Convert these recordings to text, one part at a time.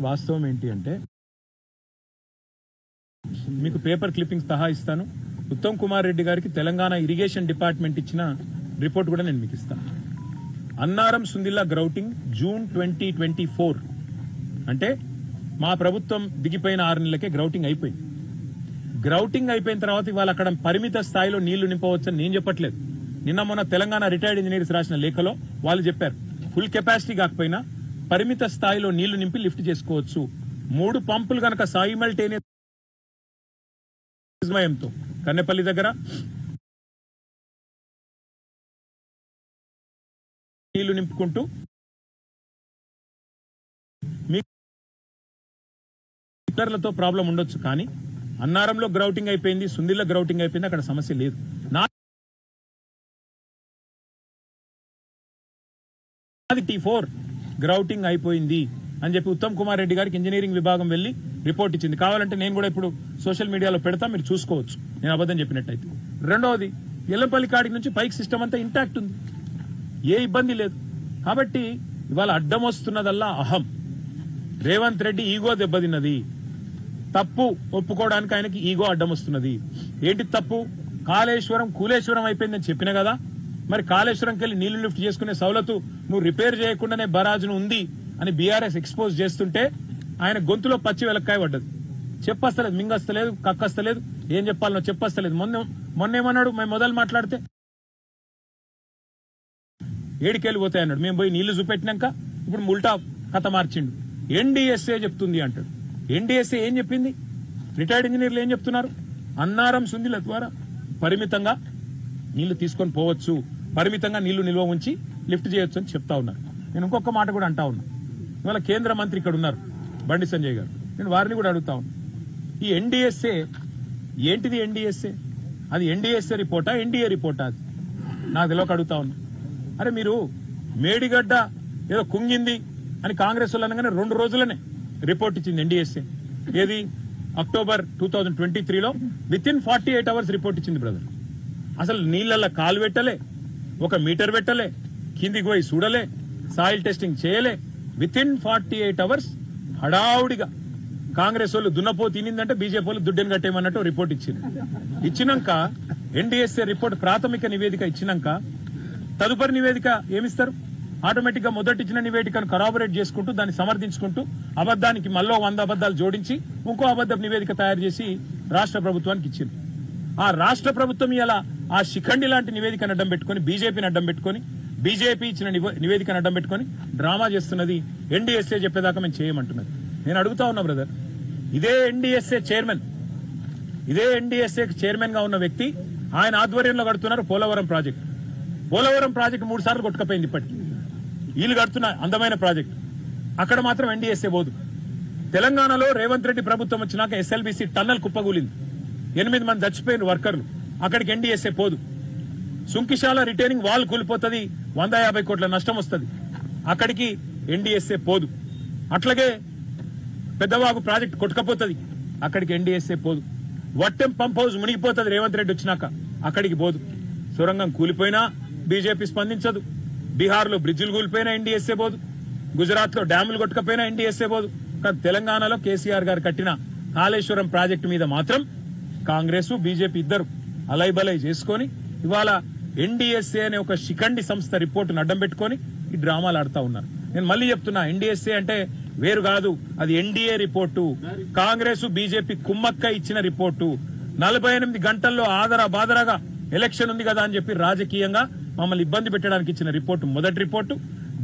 వాస్తవం ఏంటి అంటే మీకు పేపర్ క్లిప్పింగ్స్ సహా ఇస్తాను. ఉత్తమ్ కుమార్ రెడ్డి గారికి తెలంగాణ ఇరిగేషన్ డిపార్ట్మెంట్ ఇచ్చిన రిపోర్ట్ కూడా నేను మీకు ఇస్తాను. అన్నారం సుందిల్లా గ్రౌటింగ్ జూన్ 2024 అంటే మా ప్రభుత్వం దిగిపోయిన 6 నెలలకే గ్రౌటింగ్ అయిపోయింది. గ్రౌటింగ్ అయిపోయిన తర్వాత ఇవాళ అక్కడ పరిమిత స్థాయిలో నీళ్లు నింపవచ్చని నేను చెప్పట్లేదు. నిన్న మొన్న తెలంగాణ రిటైర్డ్ ఇంజనీర్స్ రాసిన లేఖలో వాళ్ళు చెప్పారు ఫుల్ కెపాసిటీ కాకపోయినా పరిమిత స్థాయిలో నీళ్లు నింపి లిఫ్ట్ చేసుకోవచ్చు. 3 పంపులు కనుక సైమల్టేనియస్ తో కన్నెపల్లి దగ్గర నీళ్లు నింపుకుంటూ మీటర్లతో ప్రాబ్లం ఉండొచ్చు, కానీ అన్నారంలో గ్రౌటింగ్ అయిపోయింది, సుందిల్ల గ్రౌటింగ్ అయిపోయింది, అక్కడ సమస్య లేదు. T4 గ్రౌటింగ్ అయిపోయింది అని చెప్పి ఉత్తమ్ కుమార్ రెడ్డి గారికి ఇంజనీరింగ్ విభాగం వెళ్లి రిపోర్ట్ ఇచ్చింది. కావాలంటే నేను కూడా ఇప్పుడు సోషల్ మీడియాలో పెడతా, మీరు చూసుకోవచ్చు నేను అబద్ధం చెప్పినట్టయితే. రెండవది, ఎల్లంపల్లి కాడికి నుంచి పైకి సిస్టమ్ అంతా ఇంటాక్ట్ ఉంది, ఏ ఇబ్బంది లేదు. కాబట్టి ఇవాళ అడ్డం వస్తున్నదల్లా అహం. రేవంత్ రెడ్డి ఈగో దెబ్బతిన్నది. తప్పు ఒప్పుకోవడానికి ఆయనకి ఈగో అడ్డం వస్తున్నది. ఏంటి తప్పు? కాళేశ్వరం కూలేశ్వరం అయిపోయిందని చెప్పిన కదా, మరి కాళేశ్వరంకి వెళ్ళి నీళ్లు లిఫ్ట్ చేసుకునే సౌలతు నువ్వు రిపేర్ చేయకుండానే బరాజును ఉంది అని బీఆర్ఎస్ ఎక్స్పోజ్ చేస్తుంటే ఆయన గొంతులో పచ్చి వెలక్కాయ పడ్డది. చెప్పస్తలేదు, మింగస్తలేదు, కక్కస్తలేదు, ఏం చెప్పాలనో చెప్పస్తలేదు. మొన్నేమన్నాడు మేము మొదలు మాట్లాడితే ఏడికెళ్ళి పోతాయి అన్నాడు. మేము పోయి నీళ్లు చూపెట్టినాక ఇప్పుడు ఉల్టా కథ మార్చిండు. ఎన్డీఎస్ఏ చెప్తుంది అంటాడు. ఎన్డీఎస్ఏ ఏం చెప్పింది? రిటైర్డ్ ఇంజనీర్లు ఏం చెప్తున్నారు? అన్నారం సుందిల ద్వారా పరిమితంగా నీళ్లు తీసుకొని పోవచ్చు, పరిమితంగా నీళ్లు నిల్వ ఉంచి లిఫ్ట్ చేయొచ్చు అని చెప్తా ఉన్నారు. నేను ఇంకొక మాట కూడా అంటా ఉన్నా. ఇవాళ కేంద్ర మంత్రి ఇక్కడ ఉన్నారు బండి సంజయ్ గారు, నేను వారిని కూడా అడుగుతా ఉన్నా. ఈ ఎన్డీఎస్ఏ ఏంటిది? ఎన్డీఎస్ఏ అది ఎన్డీఎస్ఏ రిపోర్టా ఎన్డీఏ రిపోర్టా? అది నాకు తెలియక అడుగుతా ఉన్నా. అరే మీరు మేడిగడ్డ ఏదో కుంగింది అని కాంగ్రెస్ వాళ్ళు అనగానే 2 రోజులనే రిపోర్ట్ ఇచ్చింది ఎన్డీఎస్ఏ. ఏది? అక్టోబర్ 2023లో వితిన్ 48 అవర్స్ రిపోర్ట్ ఇచ్చింది బ్రదర్. అసలు నీళ్లలో కాలు పెట్టలే, 1 మీటర్ పెట్టలే, కిందికి పోయి చూడలే, సాయిల్ టెస్టింగ్ చేయలే. వితిన్ 48 అవర్స్ హడావుడిగా కాంగ్రెస్ వాళ్ళు దున్నపో తినిందంటే బీజేపీ వాళ్ళు దుడ్డెని కట్టేయమన్నట్టు రిపోర్ట్ ఇచ్చింది. ఇచ్చినాక ఎన్డీఎస్ఏ రిపోర్ట్ ప్రాథమిక నివేదిక ఇచ్చినాక తదుపరి నివేదిక ఏమిస్తారు? ఆటోమేటిక్ గా మొదటి ఇచ్చిన నివేదికను కరాబరేట్ చేసుకుంటూ దాన్ని సమర్థించుకుంటూ అబద్దానికి మళ్ళీ 100 అబద్దాలు జోడించి ఇంకో అబద్ధ నివేదిక తయారు చేసి రాష్ట్ర ప్రభుత్వానికి ఇచ్చింది. ఆ రాష్ట్ర ప్రభుత్వం ఇలా ఆ శిఖండి లాంటి నివేదికను అడ్డం పెట్టుకుని, బీజేపీని అడ్డం పెట్టుకుని, బీజేపీ ఇచ్చిన నివేదికను అడ్డం పెట్టుకుని డ్రామా చేస్తున్నది. ఎన్డీఎస్ఏ చెప్పేదాకా మేము చేయమంటున్నది. నేను అడుగుతా ఉన్నా బ్రదర్, ఇదే ఎన్డీఎస్ఏ చైర్మన్ గా ఉన్న వ్యక్తి ఆయన ఆధ్వర్యంలో కడుతున్నారు పోలవరం ప్రాజెక్టు. పోలవరం ప్రాజెక్టు 3 సార్లు కొట్టుకపోయింది. ఇప్పటికీ వీళ్ళు కడుతున్న అందమైన ప్రాజెక్టు అక్కడ మాత్రం ఎన్డీఎస్ఏ పోదు. తెలంగాణలో రేవంత్ రెడ్డి ప్రభుత్వం వచ్చినాక ఎస్ఎల్బీసీ టన్నల్ కుప్పగూలింది, 8 మంది చచ్చిపోయిన వర్కర్లు, అక్కడికి ఎన్డీఎస్ఏ పోదు. సుంకిశాల రిటైనింగ్ వాల్ కూలిపోతుంది, 150 కోట్ల నష్టం వస్తుంది, అక్కడికి ఎన్డీఎస్ఏ పోదు. అట్లాగే పెద్దవాగు ప్రాజెక్టు కొట్టుకపోతుంది, అక్కడికి ఎన్డీఎస్ఏ పోదు. వట్టెం పంప్ హౌస్ మునిగిపోతుంది రేవంత్ రెడ్డి వచ్చినాక, అక్కడికి పోదు. సొరంగం కూలిపోయినా బీజేపీ స్పందించదు. బీహార్ లో బ్రిడ్జిలు కూలిపోయినా ఎన్డీఎస్ఏ పోదు. గుజరాత్ లో డ్యాములు కొట్టుకపోయినా ఎన్డీఎస్ఏ పోదు. కానీ తెలంగాణలో కేసీఆర్ గారు కట్టిన కాళేశ్వరం ప్రాజెక్టు మీద మాత్రం కాంగ్రెస్ బీజేపీ ఇద్దరు అలైబలై చేసుకుని ఇవాళ ఎన్డీఎస్ఏ అనే ఒక శిఖండి సంస్థ రిపోర్టును అడ్డం పెట్టుకుని ఈ డ్రామాలు ఆడుతా ఉన్నారు. నేను మళ్ళీ చెప్తున్నా, ఎన్డీఎస్ఏ అంటే వేరు కాదు, అది ఎన్డీఏ రిపోర్టు. కాంగ్రెస్ బీజేపీ కుమ్మక్క ఇచ్చిన రిపోర్టు. 48 గంటల్లో ఆదరా బాదరాగా ఎలక్షన్ ఉంది కదా అని చెప్పి రాజకీయంగా మమ్మల్ని ఇబ్బంది పెట్టడానికి ఇచ్చిన రిపోర్టు మొదటి రిపోర్టు.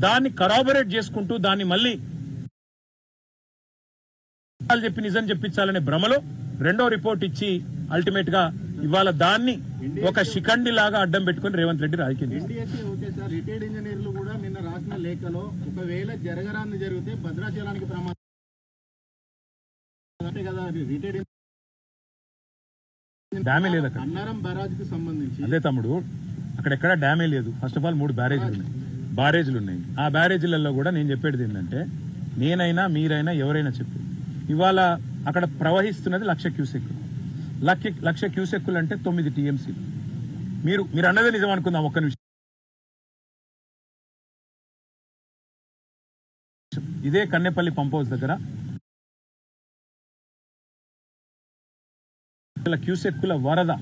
దాన్ని కరాబరేట్ చేసుకుంటూ దాన్ని మళ్ళీ చెప్పి నిజం చెప్పించాలనే భ్రమలో రెండో రిపోర్ట్ ఇచ్చి అల్టిమేట్ గా ఇవాళ దాన్ని ఒక శిఖండి లాగా అడ్డం పెట్టుకుని రేవంత్ రెడ్డి రాజకీయం చేస్తారు. రిటైర్డ్ ఇంజనీర్లు కూడా నిన్న రాసిన లేఖలో ఒకవేళ జరగరాని జరిగితే భద్రాచలానికి ప్రమాదం కదా. రిటైర్డ్ డ్యామే లేదు అక్కడ. అన్నారం బ్యారేజ్ కి సంబంధించి అదే తమ్ముడు, అక్కడెక్కడ డ్యామే లేదు. ఫస్ట్ ఆఫ్ ఆల్ 3 బ్యారేజీలు ఉన్నాయి. ఆ బ్యారేజీలలో కూడా నేను చెప్పేది ఏంటంటే, నేనైనా మీరైనా ఎవరైనా చెప్పు, ఇవాళ అక్కడ ప్రవహిస్తున్నది 1,00,000 క్యూసెక్కులు. 1,00,000 క్యూసెక్కులు అంటే 9 టీఎంసీ. మీరు అన్నదే నిజం అనుకుందాం ఒక్క నిమిషం. ఇదే కన్నెపల్లి పంప్ హౌస్ దగ్గర క్యూసెక్కుల వరద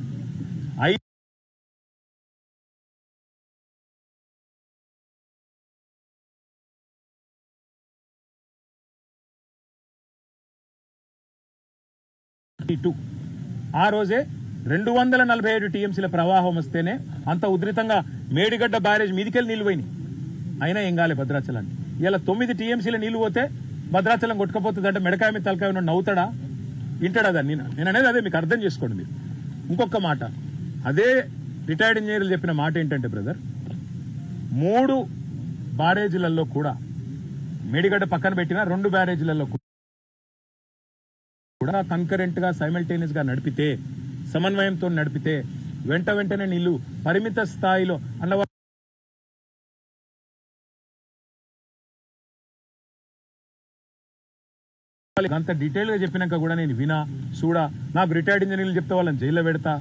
ఆ రోజే 247 టీఎంసీల ప్రవాహం వస్తేనే అంత ఉధృతంగా మేడిగడ్డ బ్యారేజ్ మీదికెళ్ళి నీళ్లు పోయినాయి. అయినా ఏం కాలే భద్రాచలాన్ని. ఇలా 9 టీఎంసీల నీళ్లు పోతే భద్రాచలం కొట్టుకపోతుంది అంటే మెడకాయ మీద తలకాయ ఉన్న నవ్వుతాడా, వింటాడా దాన్ని? నేను అనేది అదే, మీకు అర్థం చేసుకోండి మీరు. ఇంకొక మాట, అదే రిటైర్డ్ ఇంజనీర్లు చెప్పిన మాట ఏంటంటే బ్రదర్, 3 బ్యారేజీలలో కూడా మేడిగడ్డ పక్కన పెట్టిన 2 బ్యారేజీలలో కూడా కన్కరెంట్ గా సైమల్టేనియస్ గా నడిపితే, సమన్వయంతో నడిపితే వెంటనే నీళ్లు పరిమిత స్థాయిలో అన్న అంత డీటెయిల్ గా చెప్పినాక కూడా నేను వినా చూడా. నాకు రిటైర్డ్ ఇంజనీర్లు చెప్తే వాళ్ళని జైల్లో పెడతా,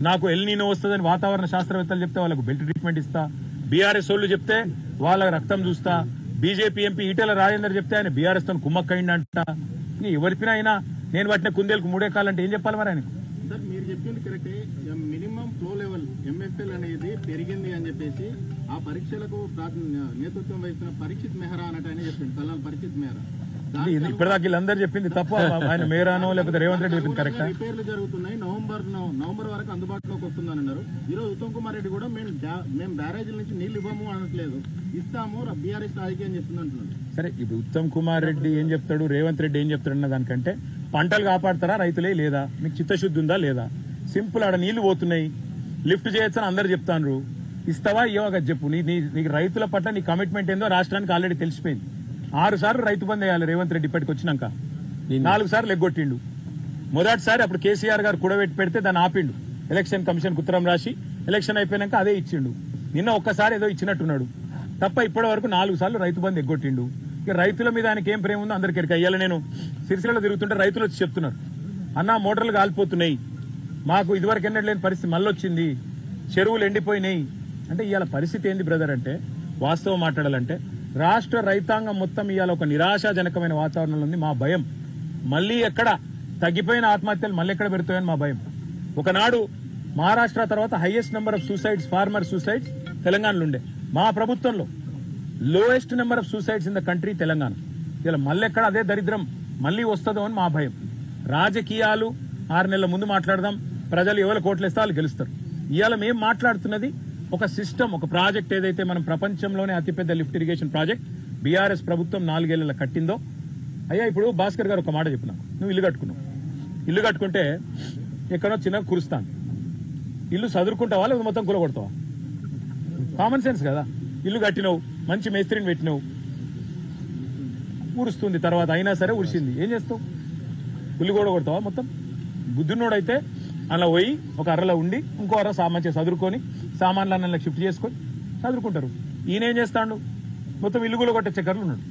నాకు ఎల్నీనో వస్తుందని వాతావరణ శాస్త్రవేత్తలు చెప్తే వాళ్ళకు బెల్ట్ ట్రీట్మెంట్ ఇస్తా, బీఆర్ఎస్ వాళ్ళు చెప్తే వాళ్ళ రక్తం చూస్తా, బీజేపీ ఎంపీ ఈటెల రాజేందర్ చెప్తే ఆయన బీఆర్ఎస్ తో కుమ్మక్కయిందంట. ఎవరిపినా అయినా నేను పట్టిన కుందేలకు 3 ఎకరాలంటే ఏం చెప్పాలి మరి ఆయనకు? సార్ మీరు చెప్పింది కరెక్టే. మినిమం ఫ్లో లెవెల్ MFL అనేది పెరిగింది అని చెప్పేసి ఆ పరీక్షలకు నేతృత్వం వహిస్తున్న పరీక్షిత్ మెహ్రా అన్నట్టు ఆయన చెప్పింది, కల్లాల్ పరీక్షిత్ మెహ్రా. ఇప్పటిదాకా వీళ్ళందరూ చెప్పింది తప్ప ఆయన మేరానో లేకపోతే రేవంత్ రెడ్డి చెప్పింది కరెక్టా? రిపేర్లు జరుగుతున్నాయి, నవంబర్ వరకు అందుబాటులోకి వస్తుందని అన్నారు. ఈరోజు ఉత్తమ్ కుమార్ రెడ్డి కూడా మేము బ్యారేజీల నుంచి నీళ్లు ఇవ్వము అనట్లేదు, ఇస్తాము బీఆర్ఎస్ రాజకీయం చెప్తుంది అంటున్నారు. సరే, ఇప్పుడు ఉత్తమ్ కుమార్ రెడ్డి ఏం చెప్తాడు, రేవంత్ రెడ్డి ఏం చెప్తాడు అన్న దానికంటే పంటలు కాపాడతారా రైతులే లేదా, మీకు చిత్తశుద్ధి ఉందా లేదా? సింపుల్, ఆడ నీళ్లు పోతున్నాయి, లిఫ్ట్ చేయొచ్చని అందరు చెప్తాను, ఇస్తావా ఇవ్వగా చెప్పు. నీకు రైతుల పట్ల నీ కమిట్మెంట్ ఏందో రాష్ట్రానికి ఆల్రెడీ తెలిసిపోయింది. 6 సార్లు రైతు బంద్ వేయాలి రేవంత్ రెడ్డి ఇప్పటికి వచ్చినాక, 4 సార్లు ఎగ్గొట్టిండు. మొదటిసారి అప్పుడు కేసీఆర్ గారు కూడబెట్టి పెడితే దాన్ని ఆపిండు, ఎలక్షన్ కమిషన్ ఉత్తరం రాసి ఎలక్షన్ అయిపోయినాక అదే ఇచ్చిండు. నిన్న ఒక్కసారి ఏదో ఇచ్చినట్టున్నాడు తప్ప ఇప్పటి వరకు 4 సార్లు రైతు బంద్ ఎగ్గొట్టిండు. ఇక రైతుల మీద ఆయనకి ఏం ప్రేమ ఉందో అందరికీ ఎరక. ఇవాళ నేను సిరిసిల్లలో తిరుగుతుంటే రైతులు వచ్చి చెప్తున్నారు, అన్న మోటార్లు కాలిపోతున్నాయి, మాకు ఇదివరకు ఎన్నడూ లేని పరిస్థితి మళ్ళీ వచ్చింది, చెరువులు ఎండిపోయినాయి అంటే. ఇవాళ పరిస్థితి ఏంది బ్రదర్ అంటే, వాస్తవం మాట్లాడాలంటే రాష్ట్ర రైతాంగం మొత్తం ఇవాళ ఒక నిరాశాజనకమైన వాతావరణంలో ఉంది. మా భయం మళ్ళీ ఎక్కడ తగ్గిపోయిన ఆత్మహత్యలు మళ్ళీ ఎక్కడ పెడతాయని మా భయం. ఒకనాడు మహారాష్ట్ర తర్వాత highest number of suicides, farmer suicides తెలంగాణలో ఉండే. మా ప్రభుత్వంలో lowest number of suicides in the country Telangana. ఇలా మళ్ళీ ఎక్కడ అదే దరిద్రం మళ్ళీ వస్తుందో అని మా భయం. రాజకీయాలు 6 నెలల ముందు మాట్లాడదాం, ప్రజలు ఎవరు కోట్లేస్తే వాళ్ళు గెలుస్తారు. ఇవాళ మేము మాట్లాడుతున్నది ఒక సిస్టమ్, ఒక ప్రాజెక్ట్. ఏదైతే మనం ప్రపంచంలోనే అతిపెద్ద లిఫ్ట్ ఇరిగేషన్ ప్రాజెక్ట్ బీఆర్ఎస్ ప్రభుత్వం 4 ఏళ్ల కట్టిందో. అయ్యా ఇప్పుడు భాస్కర్ గారు ఒక మాట చెప్పినావు, నువ్వు ఇల్లు కట్టుకున్నావు, ఇల్లు కట్టుకుంటే ఎక్కడో చిన్న కురుస్తాను, ఇల్లు చదువుకుంటావా లేదా మొత్తం కూలగొడతావా? కామన్ సెన్స్ కదా. ఇల్లు కట్టినావు, మంచి మేస్త్రిని పెట్టినావు, ఉరుస్తుంది, తర్వాత అయినా సరే ఉరిసింది, ఏం చేస్తావు? ఇల్లు కూడా కొడతావా మొత్తం? బుద్ధున్నోడైతే అలా పోయి ఒక అర్రలో ఉండి ఇంకో అర్ర మంచిగా చదువుకొని సామాన్లు అన్న షిఫ్ట్ చేసుకొని చదువుకుంటారు. ఈయన ఏం చేస్తాడు? మొత్తం ఇల్లు కూడా కొట్టే చక్కర్లు ఉన్నాడు.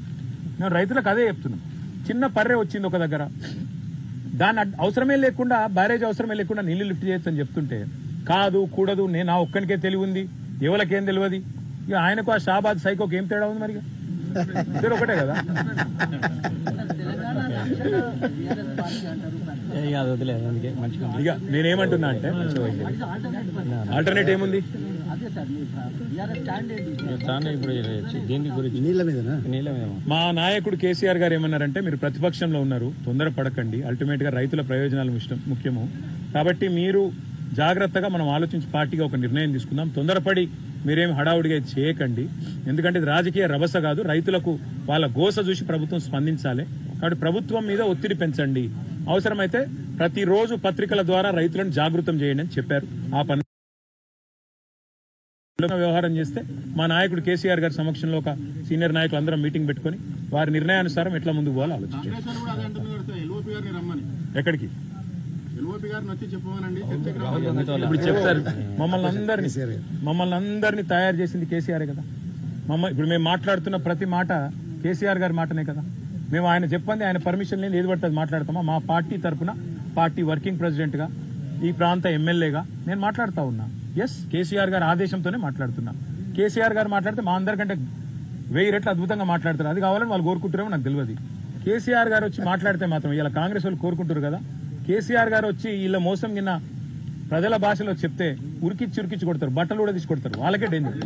నేను రైతులకు అదే చెప్తున్నాను. చిన్న పర్రె వచ్చింది ఒక దగ్గర, దాని అవసరమే లేకుండా, బ్యారేజ్ అవసరమే లేకుండా నీళ్లు లిఫ్ట్ చేయొచ్చు అని చెప్తుంటే కాదు, కూడదు, నేను నా ఒక్కనికే తెలియంది, ఎవరికేం తెలియదు. ఇక ఆయనకు ఆ షాబాద్ సైకోకి ఏం తేడా ఉంది? మరి ఇద్దరు ఒకటే కదా. ఇక నేనేమంటున్నా అంటే ఆల్టర్నేట్ ఏముంది? మా నాయకుడు కేసీఆర్ గారు ఏమన్నారంటే, మీరు ప్రతిపక్షంలో ఉన్నారు, తొందరపడకండి, అల్టిమేట్ గా రైతుల ప్రయోజనాలు ముఖ్యము కాబట్టి మీరు జాగ్రత్తగా మనం ఆలోచించి పార్టీగా ఒక నిర్ణయం తీసుకుందాం, తొందరపడి మీరేం హడావుడిగా చేయకండి, ఎందుకంటే ఇది రాజకీయ రభస కాదు, రైతులకు వాళ్ళ గోస చూసి ప్రభుత్వం స్పందించాలి, కాబట్టి ప్రభుత్వం మీద ఒత్తిడి పెంచండి, అవసరమైతే ప్రతిరోజు పత్రికల ద్వారా రైతులను జాగృతం చేయండి అని చెప్పారు. ఆ పని వ్యవహారం చేస్తే మా నాయకుడు కేసీఆర్ గారి సమక్షంలో ఒక సీనియర్ నాయకులు అందరం మీటింగ్ పెట్టుకుని వారి నిర్ణయానుసారం ఎట్లా ముందుకు పోవాలో ఆలోచించారు. ఎక్కడికి ఇప్పుడు చెప్తారు. మమ్మల్ని అందరినీ తయారు చేసింది కేసీఆర్ కదా. ఇప్పుడు మేము మాట్లాడుతున్న ప్రతి మాట కేసీఆర్ గారి మాటనే కదా. మేము ఆయన చెప్పండి, ఆయన పర్మిషన్ లేని ఏది పడుతుంది మాట్లాడతామా? మా పార్టీ తరఫున, పార్టీ వర్కింగ్ ప్రెసిడెంట్ గా, ఈ ప్రాంత ఎమ్మెల్యేగా నేను మాట్లాడుతూ ఉన్నా. ఎస్, కేసీఆర్ గారి ఆదేశంతోనే మాట్లాడుతున్నా. కేసీఆర్ గారు మాట్లాడితే మా అందరికంటే 1000 రెట్లు అద్భుతంగా మాట్లాడతారు. అది కావాలని వాళ్ళు కోరుకుంటారేమో నాకు తెలియదు. కేసీఆర్ గారు వచ్చి మాట్లాడితే మాత్రం ఇలా కాంగ్రెస్ వాళ్ళు కోరుకుంటారు కదా, కేసీఆర్ గారు వచ్చి వీళ్ళ మోసం కింద ప్రజల భాషలో చెప్తే ఉరికిచ్చి కొడతారు, బట్టలు కూడా తీసి కొడతారు. వాళ్ళకే డేంజర్,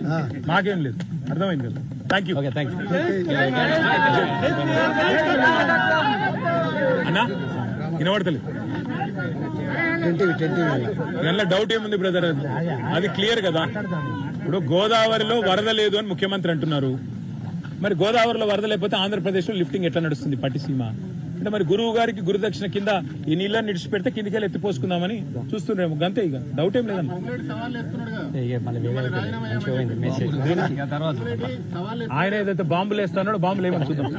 మాకేం లేదు. అర్థమైంది కదా? థ్యాంక్ యూ అన్నా. వినబడతలేదు. దానిలో డౌట్ ఏముంది బ్రదర్? అది క్లియర్ కదా. ఇప్పుడు గోదావరిలో వరద లేదు అని ముఖ్యమంత్రి అంటున్నారు. మరి గోదావరిలో వరద లేకపోతే ఆంధ్రప్రదేశ్ లో లిఫ్టింగ్ ఎట్లా నడుస్తుంది పట్టిసీమ అంటే? మరి గురువు గారికి గురుదక్షిణ కింద ఈ నీళ్ళని నిడిచిపెడితే కిందికెళ్ళి ఎత్తిపోసుకుందామని చూస్తున్నాము. గంతే, ఇక డౌట్ ఏం లేదన్న. ఆయన ఏదైతే బాంబులు వేస్తున్నాడో బాంబులు ఏమని చూద్దాం.